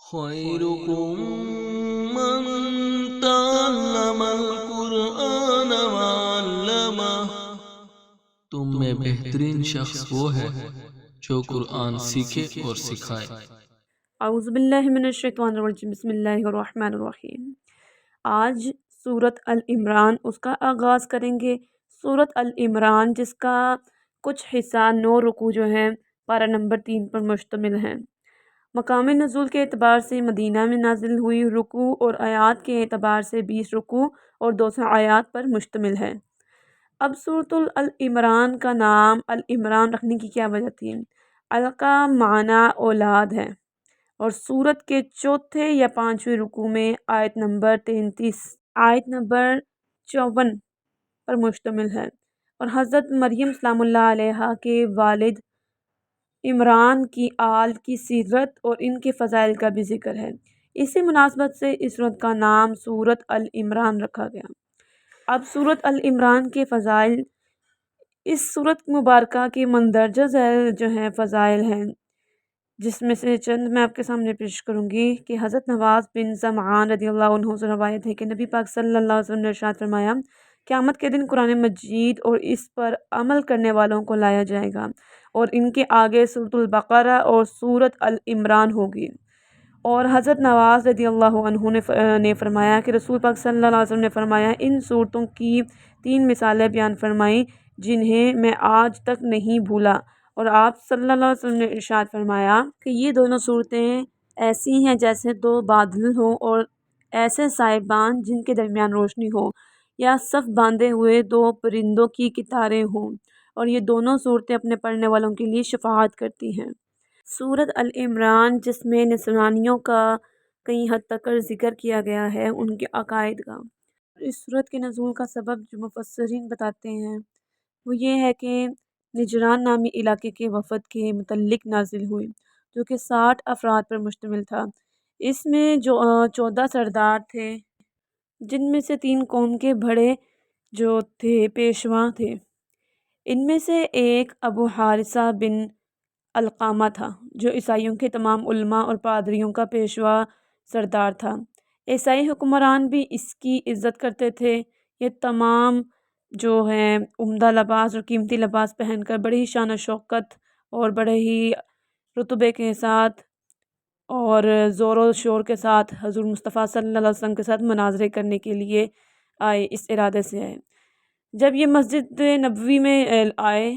خيركم من تعلم القرآن وعلمه۔ تم میں بہترین شخص وہ ہے جو قرآن سیکھے اور سکھائے۔ اعوذ باللہ من الشیطان الرجیم، بسم اللہ الرحمن الرحیم۔ آج سورۃ العمران اس کا آغاز کریں گے۔ سورۃ العمران جس کا کچھ حصہ 9 رکوع جو ہیں پارہ نمبر 3 پر مشتمل ہیں۔ مقام نزول کے اعتبار سے مدینہ میں نازل ہوئی، رکوع اور آیات کے اعتبار سے 20 رکوع اور 200 آیات پر مشتمل ہے۔ اب سورۃ العمران کا نام العمران رکھنے کی کیا وجہ تھی؟ ال کا معنی اولاد ہے، اور سورت کے چوتھے یا 5ویں رکوع میں آیت نمبر 33 آیت نمبر 54 پر مشتمل ہے، اور حضرت مریم سلام اللہ علیہا کے والد عمران کی آل کی سیرت اور ان کے فضائل کا بھی ذکر ہے۔ اسی مناسبت سے اس سورت کا نام سورۃ العمران رکھا گیا۔ اب سورۃ العمران کے فضائل، اس سورت مبارکہ کے مندرجہ ذیل جو ہیں فضائل ہیں، جس میں سے چند میں آپ کے سامنے پیش کروں گی کہ حضرت نواز بن سمعان رضی اللہ عنہ سے روایت ہے کہ نبی پاک صلی اللہ علیہ وسلم نے ارشاد فرمایا، قیامت کے دن قرآن مجید اور اس پر عمل کرنے والوں کو لایا جائے گا، اور ان کے آگے سورۃ البقرہ اور سورۃ العمران ہوگی۔ اور حضرت نواز رضی اللہ عنہ نے فرمایا کہ رسول پاک صلی اللہ علیہ وسلم نے فرمایا، ان صورتوں کی 3 مثالیں بیان فرمائیں جنہیں میں آج تک نہیں بھولا، اور آپ صلی اللہ علیہ وسلم نے ارشاد فرمایا کہ یہ دونوں صورتیں ایسی ہیں جیسے 2 بادل ہوں اور ایسے صاحبان جن کے درمیان روشنی ہو، یا صف باندھے ہوئے 2 پرندوں کی قطاریں ہوں، اور یہ دونوں صورتیں اپنے پڑھنے والوں کے لیے شفاعت کرتی ہیں۔ سورۃ العمران جس میں نصرانیوں کا کئی حد تک ذکر کیا گیا ہے، ان کے عقائد کا۔ اس سورت کے نزول کا سبب جو مفسرین بتاتے ہیں وہ یہ ہے کہ نجران نامی علاقے کے وفد کے متعلق نازل ہوئی، جو کہ 60 افراد پر مشتمل تھا۔ اس میں جو 14 سردار تھے، جن میں سے 3 قوم کے بڑے جو تھے پیشوا تھے۔ ان میں سے ایک ابو حارثہ بن علقامہ تھا، جو عیسائیوں کے تمام علماء اور پادریوں کا پیشوا سردار تھا۔ عیسائی حکمران بھی اس کی عزت کرتے تھے۔ یہ تمام جو ہیں عمدہ لباس اور قیمتی لباس پہن کر بڑی ہی شان و شوکت اور بڑے ہی رتبے کے ساتھ اور زور و شور کے ساتھ حضور مصطفیٰ صلی اللہ علیہ وسلم کے ساتھ مناظرے کرنے کے لیے آئے، اس ارادے سے آئے۔ جب یہ مسجد نبوی میں آئے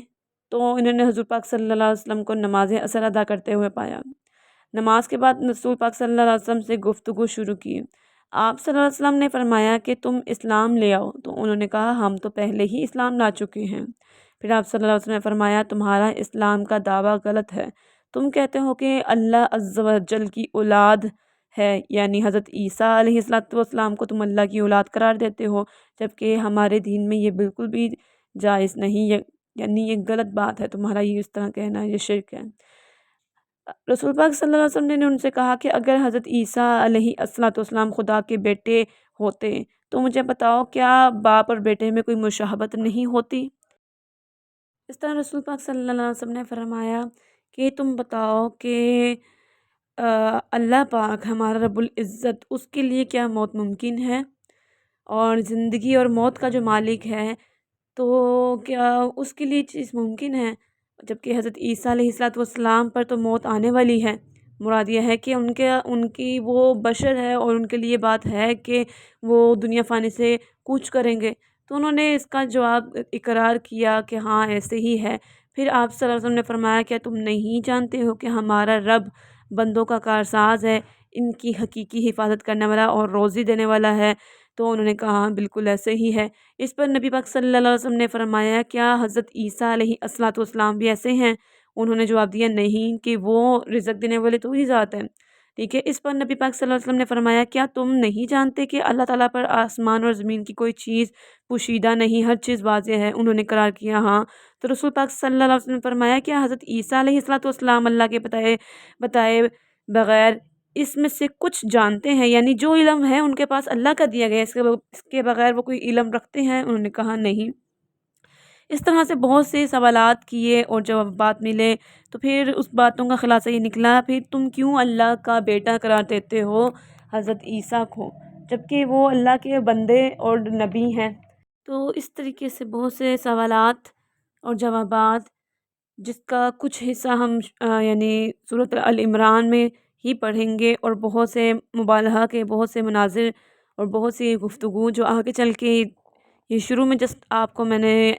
تو انہوں نے حضور پاک صلی اللہ علیہ وسلم کو نماز عصر ادا کرتے ہوئے پایا۔ نماز کے بعد رسول پاک صلی اللہ علیہ وسلم سے گفتگو شروع کی۔ آپ صلی اللہ علیہ وسلم نے فرمایا کہ تم اسلام لے آؤ، تو انہوں نے کہا ہم تو پہلے ہی اسلام لا چکے ہیں۔ پھر آپ صلی اللہ علیہ وسلم نے فرمایا تمہارا اسلام کا دعویٰ غلط ہے، تم کہتے ہو کہ اللہ عز و جل کی اولاد ہے، یعنی حضرت عیسیٰ علیہ السلام کو تم اللہ کی اولاد قرار دیتے ہو، جبکہ ہمارے دین میں یہ بالکل بھی جائز نہیں ہے، یعنی یہ غلط بات ہے، تمہارا یہ اس طرح کہنا ہے، یہ شرک ہے۔ رسول پاک صلی اللہ علیہ وسلم نے ان سے کہا کہ اگر حضرت عیسیٰ علیہ السلام خدا کے بیٹے ہوتے تو مجھے بتاؤ کیا باپ اور بیٹے میں کوئی مشابہت نہیں ہوتی؟ اس طرح رسول پاک صلی اللہ علیہ وسلم نے فرمایا کہ تم بتاؤ کہ اللہ پاک ہمارا رب العزت، اس کے لیے کیا موت ممکن ہے؟ اور زندگی اور موت کا جو مالک ہے تو کیا اس کے لیے چیز ممکن ہے؟ جبکہ حضرت عیسیٰ علیہ السلام پر تو موت آنے والی ہے۔ مراد یہ ہے کہ ان کی وہ بشر ہے اور ان کے لیے بات ہے کہ وہ دنیا فانی سے کوچ کریں گے، تو انہوں نے اس کا جواب اقرار کیا کہ ہاں ایسے ہی ہے۔ پھر آپ صلی اللہ علیہ وسلم نے فرمایا کیا تم نہیں جانتے ہو کہ ہمارا رب بندوں کا کارساز ہے، ان کی حقیقی حفاظت کرنے والا اور روزی دینے والا ہے؟ تو انہوں نے کہا بالکل ایسے ہی ہے۔ اس پر نبی پاک صلی اللہ علیہ وسلم نے فرمایا کیا حضرت عیسیٰ علیہ السلام بھی ایسے ہیں؟ انہوں نے جواب دیا نہیں، کہ وہ رزق دینے والے تو ہی ذات ہے۔ ٹھیک ہے، اس پر نبی پاک صلی اللہ علیہ وسلم نے فرمایا کیا تم نہیں جانتے کہ اللہ تعالیٰ پر آسمان اور زمین کی کوئی چیز پوشیدہ نہیں، ہر چیز واضح ہے؟ انہوں نے قرار کیا ہاں۔ تو رسول پاک صلی اللہ علیہ وسلم نے فرمایا کیا حضرت عیسیٰ علیہ السلام اللہ کے بتائے بغیر اس میں سے کچھ جانتے ہیں؟ یعنی جو علم ہے ان کے پاس اللہ کا دیا گیا، اس کے بغیر وہ کوئی علم رکھتے ہیں؟ انہوں نے کہا نہیں۔ اس طرح سے بہت سے سوالات کیے اور جوابات ملے، تو پھر اس باتوں کا خلاصہ یہ نکلا، پھر تم کیوں اللہ کا بیٹا قرار دیتے ہو حضرت عیسیٰ کو، جبکہ وہ اللہ کے بندے اور نبی ہیں۔ تو اس طریقے سے بہت سے سوالات اور جوابات، جس کا کچھ حصہ ہم یعنی سورۃ العمران میں ہی پڑھیں گے، اور بہت سے مبالغہ کے بہت سے مناظر اور بہت سی گفتگو جو آگے چل کے، یہ شروع میں جسٹ آپ کو میں نے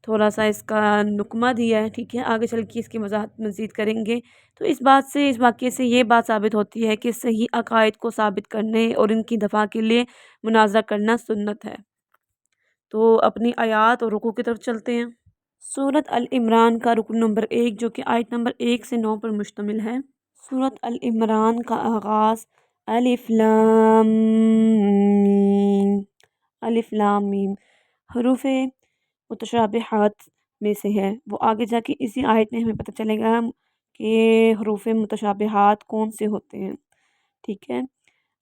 تھوڑا سا اس کا نکمہ دیا ہے، ٹھیک ہے، آگے چل کے اس کی وضاحت مزید کریں گے۔ تو اس بات سے، اس واقعے سے یہ بات ثابت ہوتی ہے کہ صحیح عقائد کو ثابت کرنے اور ان کی دفاع کے لیے مناظرہ کرنا سنت ہے۔ تو اپنی آیات اور رکوع کی طرف چلتے ہیں۔ سورۃ العمران کا رکن نمبر 1، جو کہ آیت نمبر 1 سے 9 پر مشتمل ہے۔ سورۃ العمران کا آغاز الف لام میم، الف لام میم حروف متشابہات میں سے ہے۔ وہ آگے جا کے اسی آیت میں ہمیں پتہ چلے گا کہ حروف متشابہات کون سے ہوتے ہیں، ٹھیک ہے۔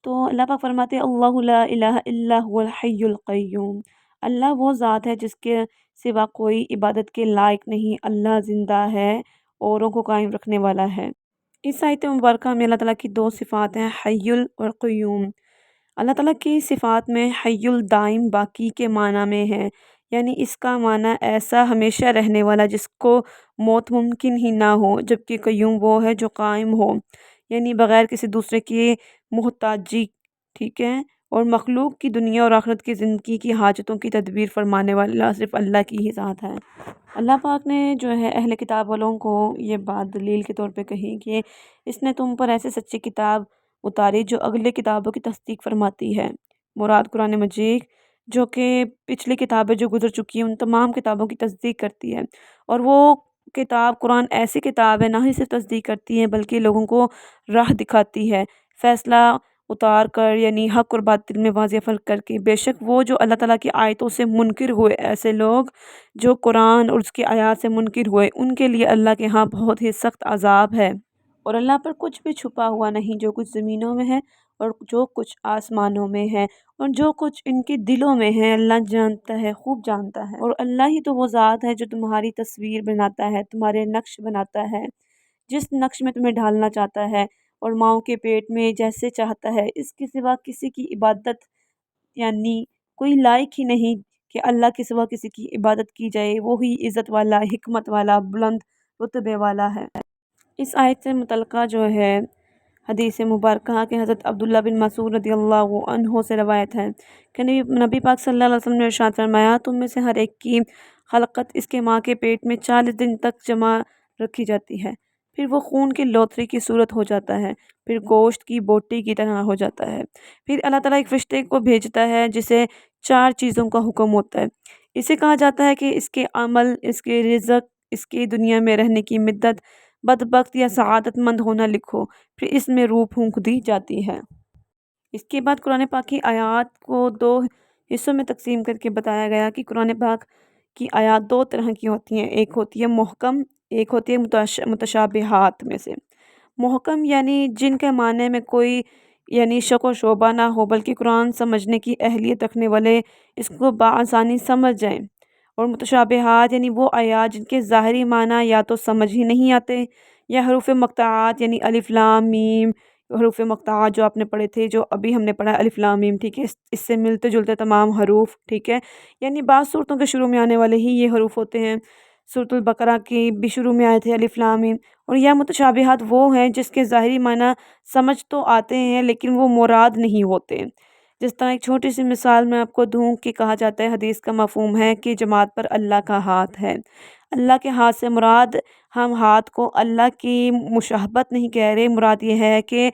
تو اللہ پاک فرماتے ہیں اللہ لا الہ الا هو الحی القیوم، اللہ وہ ذات ہے جس کے سوا کوئی عبادت کے لائق نہیں، اللہ زندہ ہے، اوروں کو قائم رکھنے والا ہے۔ اس آیت مبارکہ میں اللہ تعالیٰ کی دو صفات ہیں، حی اور قیوم۔ اللہ تعالیٰ کی صفات میں حی الدائم باقی کے معنی میں ہے، یعنی اس کا معنی ایسا ہمیشہ رہنے والا جس کو موت ممکن ہی نہ ہو، جبکہ قیوم وہ ہے جو قائم ہو، یعنی بغیر کسی دوسرے کی محتاجی، ٹھیک ہے، اور مخلوق کی دنیا اور آخرت کی زندگی کی حاجتوں کی تدبیر فرمانے والا صرف اللہ کی ہی ذات ہے۔ اللہ پاک نے جو ہے اہل کتاب والوں کو یہ بات دلیل کے طور پہ کہی کہ اس نے تم پر ایسے سچی کتاب اتاری جو اگلے کتابوں کی تصدیق فرماتی ہے، مراد قرآن مجید، جو کہ پچھلی کتابیں جو گزر چکی ہیں ان تمام کتابوں کی تصدیق کرتی ہے، اور وہ کتاب قرآن ایسی کتاب ہے نہ ہی صرف تصدیق کرتی ہے بلکہ لوگوں کو راہ دکھاتی ہے، فیصلہ اتار کر، یعنی حق اور باطل میں واضح فرق کر کے۔ بے شک وہ جو اللہ تعالیٰ کی آیتوں سے منکر ہوئے، ایسے لوگ جو قرآن اور اس کی آیات سے منکر ہوئے، ان کے لیے اللہ کے ہاں بہت ہی سخت عذاب ہے، اور اللہ پر کچھ بھی چھپا ہوا نہیں، جو کچھ زمینوں میں ہے اور جو کچھ آسمانوں میں ہے اور جو کچھ ان کے دلوں میں ہے، اللہ جانتا ہے، خوب جانتا ہے۔ اور اللہ ہی تو وہ ذات ہے جو تمہاری تصویر بناتا ہے، تمہارے نقش بناتا ہے، جس نقش میں تمہیں ڈھالنا چاہتا ہے، اور ماؤں کے پیٹ میں جیسے چاہتا ہے۔ اس کے سوا کسی کی عبادت یعنی کوئی لائق ہی نہیں کہ اللہ کے سوا کسی کی عبادت کی جائے، وہی عزت والا، حکمت والا، بلند رتبے والا ہے۔ اس آیت سے متعلقہ جو ہے حدیث مبارکہ کہ حضرت عبداللہ بن مسعود رضی اللہ عنہ سے روایت ہے کہ نبی پاک صلی اللہ علیہ وسلم نے ارشاد فرمایا، تم میں سے ہر ایک کی خلقت اس کے ماں کے پیٹ میں 40 دن تک جمع رکھی جاتی ہے، پھر وہ خون کی لوتھڑی کی صورت ہو جاتا ہے، پھر گوشت کی بوٹی کی طرح ہو جاتا ہے، پھر اللہ تعالیٰ ایک فرشتے کو بھیجتا ہے جسے 4 چیزوں کا حکم ہوتا ہے۔ اسے کہا جاتا ہے کہ اس کے عمل، اس کے رزق، اس کی دنیا میں رہنے کی مدت، بدبخت یا سعادت مند ہونا لکھو، پھر اس میں روح پھونک دی جاتی ہے۔ اس کے بعد قرآن پاک کی آیات کو 2 حصوں میں تقسیم کر کے بتایا گیا کہ قرآن پاک کی آیات 2 طرح کی ہوتی ہیں، ایک ہوتی ہے محکم، ایک ہوتی ہے متشابہات میں سے۔ محکم یعنی جن کے معنی میں کوئی یعنی شک و شبہ نہ ہو، بلکہ قرآن سمجھنے کی اہلیت رکھنے والے اس کو بآسانی سمجھ جائیں، اور متشابہات یعنی وہ آیات جن کے ظاہری معنی یا تو سمجھ ہی نہیں آتے، یا حروف مقطعات یعنی الف لام میم، حروف مقطعات جو آپ نے پڑھے تھے، جو ابھی ہم نے پڑھا الف لام میم، ٹھیک ہے، اس سے ملتے جلتے تمام حروف، ٹھیک ہے، یعنی بعض صورتوں کے شروع میں آنے والے ہی یہ حروف ہوتے ہیں۔ سورۃ البقرہ کی بھی شروع میں آئے تھے الف لام میم۔ اور یا متشابہات وہ ہیں جس کے ظاہری معنی سمجھ تو آتے ہیں لیکن وہ مراد نہیں ہوتے۔ جس طرح ایک چھوٹی سی مثال میں آپ کو دوں کہ کہا جاتا ہے، حدیث کا مفہوم ہے کہ جماعت پر اللہ کا ہاتھ ہے۔ اللہ کے ہاتھ سے مراد ہم ہاتھ کو اللہ کی مشابہت نہیں کہہ رہے، مراد یہ ہے کہ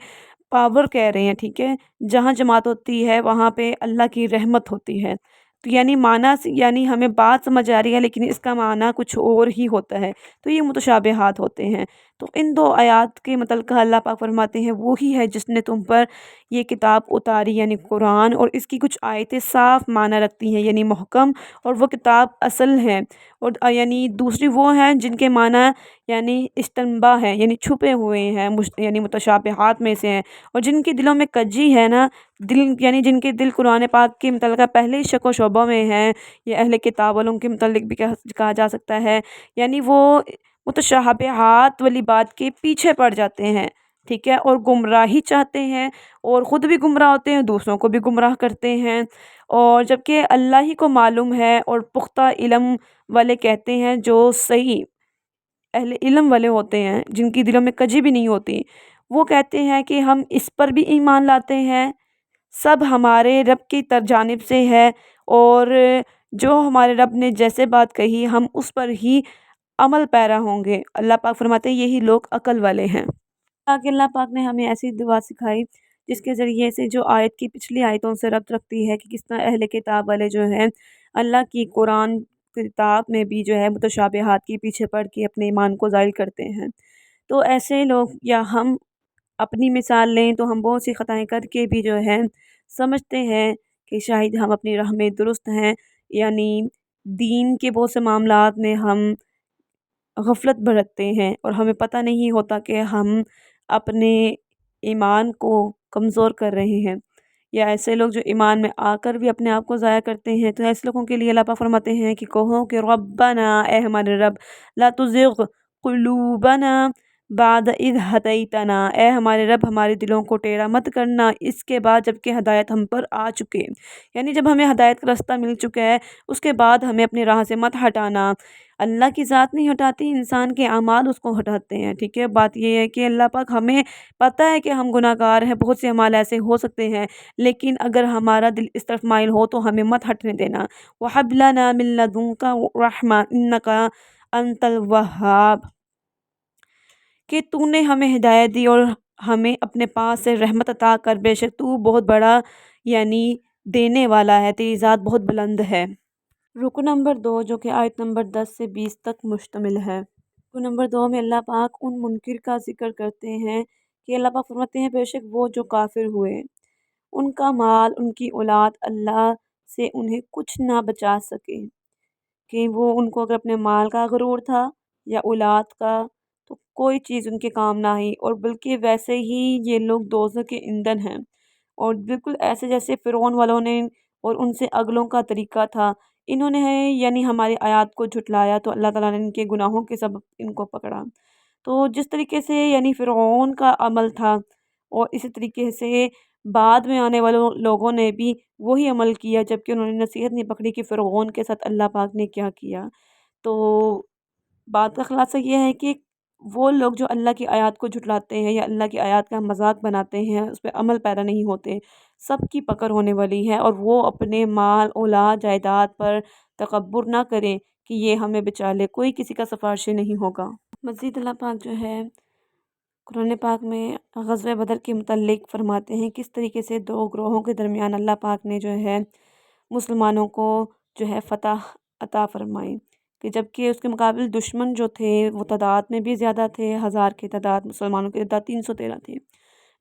پاور کہہ رہے ہیں، ٹھیک ہے، جہاں جماعت ہوتی ہے وہاں پہ اللہ کی رحمت ہوتی ہے۔ تو یعنی معنی یعنی ہمیں بات سمجھ آ رہی ہے لیکن اس کا معنی کچھ اور ہی ہوتا ہے، تو یہ متشابہات ہوتے ہیں۔ تو ان دو آیات کے متعلقہ اللہ پاک فرماتے ہیں وہی ہے جس نے تم پر یہ کتاب اتاری یعنی قرآن، اور اس کی کچھ آیتیں صاف معنی رکھتی ہیں یعنی محکم، اور وہ کتاب اصل ہے، اور یعنی دوسری وہ ہیں جن کے معنی یعنی استنباء ہیں یعنی چھپے ہوئے ہیں، یعنی متشابہات میں سے ہیں، اور جن کے دلوں میں کجی ہے نا دل، یعنی جن کے دل قرآن پاک کے متعلقہ پہلے ہی شک و شبہ میں ہیں، یہ اہل کتاب والوں کے متعلق بھی کہا جا سکتا ہے، یعنی وہ متشابہات والی بات کے پیچھے پڑ جاتے ہیں، ٹھیک ہے، اور گمراہی چاہتے ہیں، اور خود بھی گمراہ ہوتے ہیں، دوسروں کو بھی گمراہ کرتے ہیں، اور جبکہ اللہ ہی کو معلوم ہے، اور پختہ علم والے کہتے ہیں جو صحیح اہل علم والے ہوتے ہیں جن کی دلوں میں کجی بھی نہیں ہوتی، وہ کہتے ہیں کہ ہم اس پر بھی ایمان لاتے ہیں، سب ہمارے رب کی جانب سے ہے، اور جو ہمارے رب نے جیسے بات کہی ہم اس پر ہی عمل پیرا ہوں گے۔ اللہ پاک فرماتے ہیں یہی لوگ عقل والے ہیں۔ تاکہ اللہ پاک نے ہمیں ایسی دعا سکھائی جس کے ذریعے سے جو آیت کی پچھلی آیتوں سے ربط رکھتی ہے کہ کس طرح اہل کتاب والے جو ہیں اللہ کی قرآن کتاب میں بھی جو ہے متشابہات کے پیچھے پڑ کے اپنے ایمان کو ظاہر کرتے ہیں۔ تو ایسے لوگ یا ہم اپنی مثال لیں تو ہم بہت سی خطائیں کر کے بھی جو ہے سمجھتے ہیں کہ شاید ہم اپنی راہ میں درست ہیں، یعنی دین کے بہت سے معاملات میں ہم غفلت برتتے ہیں، اور ہمیں پتہ نہیں ہوتا کہ ہم اپنے ایمان کو کمزور کر رہے ہیں، یا ایسے لوگ جو ایمان میں آ کر بھی اپنے آپ کو ضائع کرتے ہیں۔ تو ایسے لوگوں کے لیے اللہ پاک فرماتے ہیں کہ کہو کہ ربنا، اے ہمارے رب، لا تزغ قلوبنا بعد اذ ہدیتنا، اے ہمارے رب ہمارے دلوں کو ٹیڑھا مت کرنا اس کے بعد جب کہ ہدایت ہم پر آ چکے، یعنی جب ہمیں ہدایت کا رستہ مل چکا ہے اس کے بعد ہمیں اپنی راہ سے مت ہٹانا۔ اللہ کی ذات نہیں ہٹاتی، انسان کے اعمال اس کو ہٹاتے ہیں، ٹھیک ہے۔ بات یہ ہے کہ اللہ پاک ہمیں پتہ ہے کہ ہم گناہ گار ہیں، بہت سے اعمال ایسے ہو سکتے ہیں، لیکن اگر ہمارا دل اس طرف مائل ہو تو ہمیں مت ہٹنے دینا۔ وَهَبْ لَنَا مِن لَّدُنكَ رَحْمَةً إِنَّكَ أَنتَ الْوَهَّابُ، کہ تو نے ہمیں ہدایت دی اور ہمیں اپنے پاس سے رحمت عطا کر، بے شک تو بہت بڑا یعنی دینے والا ہے، تیری ذات بہت بلند ہے۔ رکو نمبر 2 جو کہ آیت نمبر 10 سے 20 تک مشتمل ہے۔ رکو نمبر 2 میں اللہ پاک ان منکر کا ذکر کرتے ہیں کہ اللہ پاک فرماتے ہیں بے شک وہ جو کافر ہوئے ان کا مال، ان کی اولاد اللہ سے انہیں کچھ نہ بچا سکے، کہ وہ ان کو اگر اپنے مال کا غرور تھا یا اولاد کا تو کوئی چیز ان کے کام نہ آئی، اور بلکہ ویسے ہی یہ لوگ دوزخ کے ایندھن ہیں، اور بالکل ایسے جیسے فرعون والوں نے اور ان سے اگلوں کا طریقہ تھا، انہوں نے یعنی ہماری آیات کو جھٹلایا تو اللہ تعالیٰ نے ان کے گناہوں کے سبب ان کو پکڑا۔ تو جس طریقے سے یعنی فرعون کا عمل تھا، اور اسی طریقے سے بعد میں آنے والوں لوگوں نے بھی وہی عمل کیا، جبکہ انہوں نے نصیحت نہیں پکڑی کہ فرعون کے ساتھ اللہ پاک نے کیا کیا۔ تو بات کا خلاصہ یہ ہے کہ وہ لوگ جو اللہ کی آیات کو جھٹلاتے ہیں یا اللہ کی آیات کا مذاق بناتے ہیں، اس پہ عمل پیرا نہیں ہوتے، سب کی پکڑ ہونے والی ہے، اور وہ اپنے مال، اولاد، جائیداد پر تکبر نہ کریں کہ یہ ہمیں بچا لے، کوئی کسی کا سفارشی نہیں ہوگا۔ مزید اللہ پاک جو ہے قرآن پاک میں غزوہ بدر کے متعلق فرماتے ہیں کس طریقے سے دو گروہوں کے درمیان اللہ پاک نے جو ہے مسلمانوں کو جو ہے فتح عطا فرمائی، کہ جبکہ اس کے مقابل دشمن جو تھے وہ تعداد میں بھی زیادہ تھے، 1000 کی تعداد، مسلمانوں کی تعداد 313 تھی۔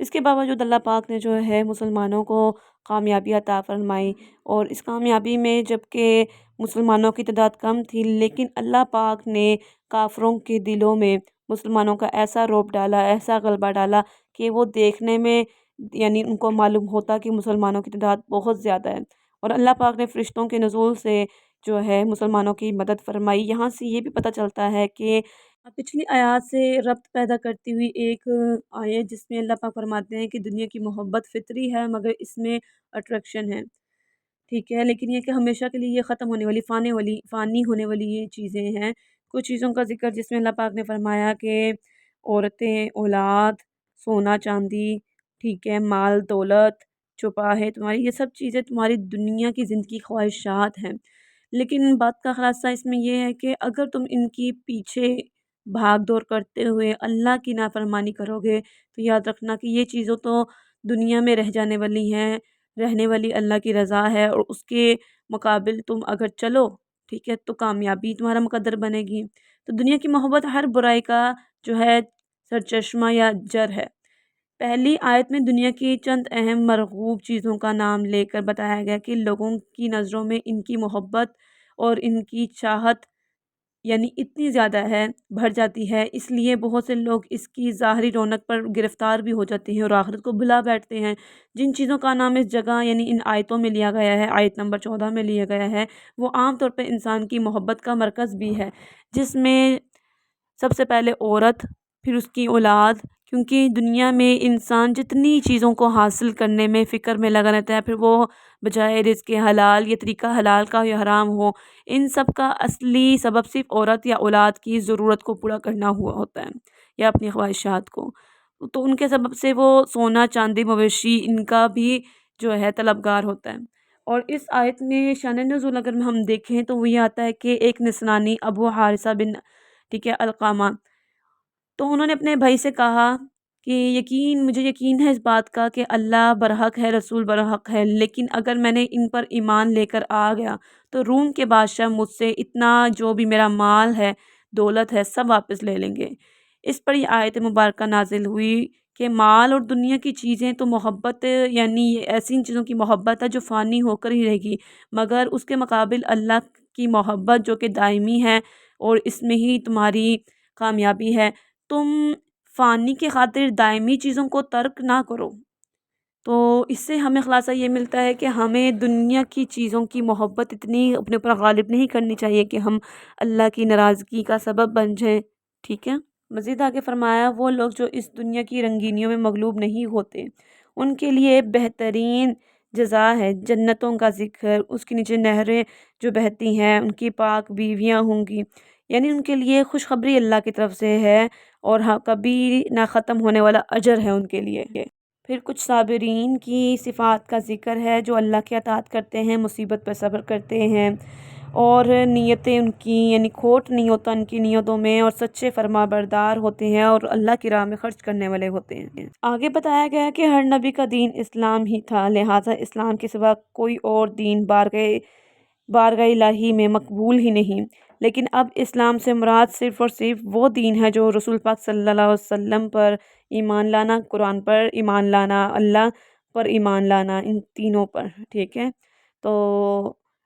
اس کے باوجود اللہ پاک نے جو ہے مسلمانوں کو کامیابی عطا فرمائی، اور اس کامیابی میں جبکہ مسلمانوں کی تعداد کم تھی لیکن اللہ پاک نے کافروں کے دلوں میں مسلمانوں کا ایسا رعب ڈالا، ایسا غلبہ ڈالا کہ وہ دیکھنے میں یعنی ان کو معلوم ہوتا کہ مسلمانوں کی تعداد بہت زیادہ ہے، اور اللہ پاک نے فرشتوں کے نزول سے جو ہے مسلمانوں کی مدد فرمائی۔ یہاں سے یہ بھی پتہ چلتا ہے کہ پچھلی آیات سے ربط پیدا کرتی ہوئی ایک آیت جس میں اللہ پاک فرماتے ہیں کہ دنیا کی محبت فطری ہے مگر اس میں اٹریکشن ہے، ٹھیک ہے، لیکن یہ کہ ہمیشہ کے لیے یہ ختم ہونے والی فانی ہونے والی یہ چیزیں ہیں۔ کچھ چیزوں کا ذکر جس میں اللہ پاک نے فرمایا کہ عورتیں، اولاد، سونا چاندی، ٹھیک ہے، مال دولت چھپا ہے تمہاری، یہ سب چیزیں تمہاری دنیا کی زندگی خواہشات ہیں، لیکن بات کا خلاصہ اس میں یہ ہے کہ اگر تم ان کی پیچھے بھاگ دور کرتے ہوئے اللہ کی نافرمانی کرو گے تو یاد رکھنا کہ یہ چیزوں تو دنیا میں رہ جانے والی ہیں، رہنے والی اللہ کی رضا ہے، اور اس کے مقابل تم اگر چلو، ٹھیک ہے، تو کامیابی تمہارا مقدر بنے گی۔ تو دنیا کی محبت ہر برائی کا جو ہے سرچشمہ یا جر ہے۔ پہلی آیت میں دنیا کی چند اہم مرغوب چیزوں کا نام لے کر بتایا گیا کہ لوگوں کی نظروں میں ان کی محبت اور ان کی چاہت یعنی اتنی زیادہ ہے، بڑھ جاتی ہے، اس لیے بہت سے لوگ اس کی ظاہری رونق پر گرفتار بھی ہو جاتے ہیں اور آخرت کو بھلا بیٹھتے ہیں۔ جن چیزوں کا نام اس جگہ یعنی ان آیتوں میں لیا گیا ہے، آیت نمبر 14 میں لیا گیا ہے، وہ عام طور پہ انسان کی محبت کا مرکز بھی ہے، جس میں سب سے پہلے عورت، پھر اس کی اولاد، کیونکہ دنیا میں انسان جتنی چیزوں کو حاصل کرنے میں فکر میں لگا رہتا ہے، پھر وہ بجائے رزق حلال یا طریقہ حلال کا یا حرام ہو، ان سب کا اصلی سبب صرف عورت یا اولاد کی ضرورت کو پورا کرنا ہوا ہوتا ہے یا اپنی خواہشات کو، تو ان کے سبب سے وہ سونا چاندی مویشی ان کا بھی جو ہے طلبگار ہوتا ہے۔ اور اس آیت میں شان نزول اگر ہم دیکھیں تو وہ یہ آتا ہے کہ ایک نسرانی ابو حارثہ بن القامہ، تو انہوں نے اپنے بھائی سے کہا کہ مجھے یقین ہے اس بات کا کہ اللہ برحق ہے، رسول برحق ہے، لیکن اگر میں نے ان پر ایمان لے کر آ گیا تو روم کے بادشاہ مجھ سے اتنا جو بھی میرا مال ہے، دولت ہے، سب واپس لے لیں گے۔ اس پر یہ آیت مبارکہ نازل ہوئی کہ مال اور دنیا کی چیزیں تو محبت یعنی یہ ایسی چیزوں کی محبت ہے جو فانی ہو کر ہی رہے گی، مگر اس کے مقابل اللہ کی محبت جو کہ دائمی ہے اور اس میں ہی تمہاری کامیابی ہے۔ تم فانی کے خاطر دائمی چیزوں کو ترک نہ کرو۔ تو اس سے ہمیں خلاصہ یہ ملتا ہے کہ ہمیں دنیا کی چیزوں کی محبت اتنی اپنے اوپر غالب نہیں کرنی چاہیے کہ ہم اللہ کی ناراضگی کا سبب بن جائیں، ٹھیک ہے۔ مزید آگے فرمایا وہ لوگ جو اس دنیا کی رنگینیوں میں مغلوب نہیں ہوتے ان کے لیے بہترین جزا ہے جنتوں کا ذکر، اس کے نیچے نہریں جو بہتی ہیں، ان کی پاک بیویاں ہوں گی، یعنی ان کے لیے خوشخبری اللہ کی طرف سے ہے اور کبھی نہ ختم ہونے والا اجر ہے ان کے لیے۔ پھر کچھ صابرین کی صفات کا ذکر ہے جو اللہ کی اطاعت کرتے ہیں، مصیبت پر صبر کرتے ہیں اور نیتیں ان کی یعنی کھوٹ نہیں ہوتا ان کی نیتوں میں، اور سچے فرما بردار ہوتے ہیں اور اللہ کی راہ میں خرچ کرنے والے ہوتے ہیں۔ آگے بتایا گیا کہ ہر نبی کا دین اسلام ہی تھا، لہٰذا اسلام کے سوا کوئی اور دین بارگاہ الہی میں مقبول ہی نہیں، لیکن اب اسلام سے مراد صرف اور صرف وہ دین ہے جو رسول پاک صلی اللہ علیہ وسلم پر ایمان لانا، قرآن پر ایمان لانا، اللہ پر ایمان لانا، ان تینوں پر، ٹھیک ہے۔ تو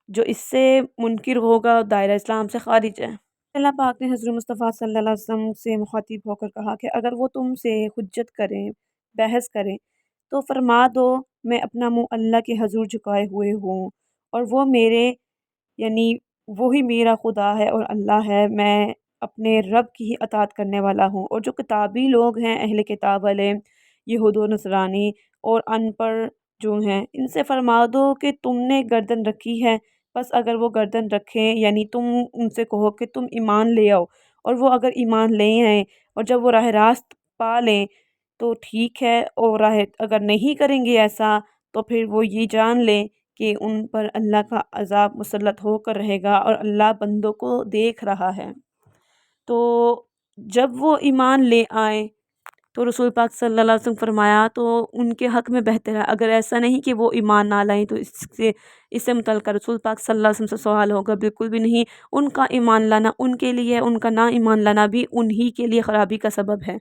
جو اس سے منکر ہوگا دائرہ اسلام سے خارج ہے۔ اللہ پاک نے حضرت مصطفیٰ صلی اللہ علیہ وسلم سے مخاطب ہو کر کہا کہ اگر وہ تم سے حجت کریں، بحث کریں تو فرما دو میں اپنا منہ اللہ کے حضور جھکائے ہوئے ہوں اور وہ میرے یعنی وہی میرا خدا ہے اور اللہ ہے، میں اپنے رب کی ہی اطاعت کرنے والا ہوں۔ اور جو کتابی لوگ ہیں، اہل کتاب والے، یہود و نصرانی اور ان پڑھ جو ہیں، ان سے فرما دو کہ تم نے گردن رکھی ہے، بس اگر وہ گردن رکھیں یعنی تم ان سے کہو کہ تم ایمان لے آؤ، اور وہ اگر ایمان لے آئیں اور جب وہ راہ راست پا لیں تو ٹھیک ہے، اور اگر نہیں کریں گے ایسا تو پھر وہ یہ جان لیں کہ ان پر اللہ کا عذاب مسلط ہو کر رہے گا اور اللہ بندوں کو دیکھ رہا ہے۔ تو جب وہ ایمان لے آئیں تو رسول پاک صلی اللہ علیہ وسلم فرمایا تو ان کے حق میں بہتر ہے، اگر ایسا نہیں کہ وہ ایمان نہ لائیں تو اس سے متعلقہ رسول پاک صلی اللہ علیہ وسلم سے سوال ہوگا، بالکل بھی نہیں۔ ان کا ایمان لانا ان کے لیے، ان کا نہ ایمان لانا بھی انہی کے لیے خرابی کا سبب ہے۔